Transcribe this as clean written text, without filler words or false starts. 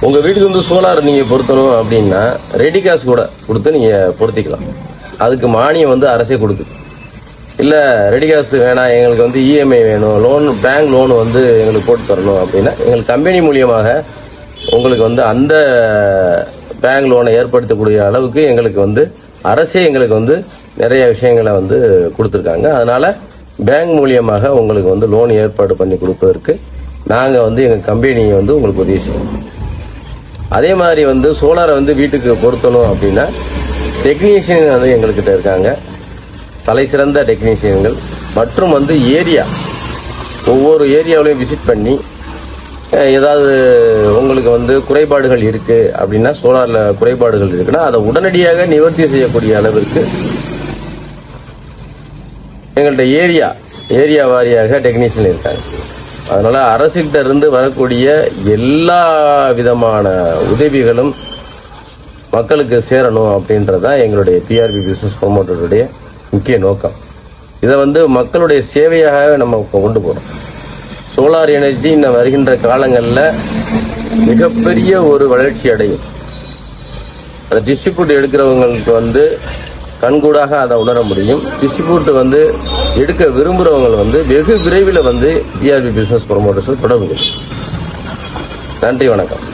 உங்கள் வீட்டுக்கு வந்து சோலார் நீங்கள் பொருத்தணும் அப்படின்னா ரெடி காசு கூட கொடுத்து நீங்கள் பொருத்திக்கலாம். அதுக்கு மானியம் வந்து அரசே கொடுக்குது. இல்லை ரெடி காசு வேணாம், எங்களுக்கு வந்து இஎம்ஐ வேணும், லோன் பேங்க் லோன் வந்து எங்களுக்கு போட்டு தரணும் அப்படின்னா எங்களுக்கு கம்பெனி மூலியமாக உங்களுக்கு வந்து அந்த பேங்க் லோனை ஏற்படுத்தக்கூடிய அளவுக்கு எங்களுக்கு வந்து அரசே எங்களுக்கு வந்து நிறைய விஷயங்களை வந்து கொடுத்துருக்காங்க. அதனால் பேங்க் மூலியமாக உங்களுக்கு வந்து லோன் ஏற்பாடு பண்ணி கொடுப்பதற்கு நாங்கள் வந்து எங்கள் கம்பெனியை வந்து உங்களுக்கு உதவி செய்வோம். அதே மாதிரி வந்து சோலாரை வந்து வீட்டுக்கு பொருத்தணும் அப்படின்னா டெக்னீஷியன் வந்து எங்கள்கிட்ட இருக்காங்க, தலை சிறந்த டெக்னீஷியன்கள். மற்றும் வந்து ஒவ்வொரு ஏரியாவிலையும் விசிட் பண்ணி ஏதாவது உங்களுக்கு வந்து குறைபாடுகள் இருக்கு அப்படின்னா, சோலார்ல குறைபாடுகள் இருக்குன்னா அதை உடனடியாக நிவர்த்தி செய்யக்கூடிய அளவிற்கு எங்கள்கிட்ட ஏரியா வாரியாக டெக்னீஷியன் இருக்காங்க. அதனால அரசுகிட்ட இருந்து வரக்கூடிய எல்லா விதமான உதவிகளும் மக்களுக்கு சேரணும் அப்படின்றதான் எங்களுடைய பிஆர்பி பிசினஸ் ப்ரொமோட்டருடைய முக்கிய நோக்கம். இதை வந்து மக்களுடைய சேவையாக நம்ம கொண்டு போறோம். சோலார் எனர்ஜி இன்னும் வருகின்ற காலங்களில் மிகப்பெரிய ஒரு வளர்ச்சி அடையும். அதை டிஸ்ட்ரிபியூட் எடுக்கிறவங்களுக்கு வந்து கண்கூடாக அதை உணர முடியும். டிஸ்ட்ரிபியூட் வந்து எடுக்க விரும்புகிறவங்க வந்து வெகு விரைவில் வந்து பிஆர்பி பிசினஸ் ப்ரொமோட்டர்ஸ் தொடர்பு. நன்றி, வணக்கம்.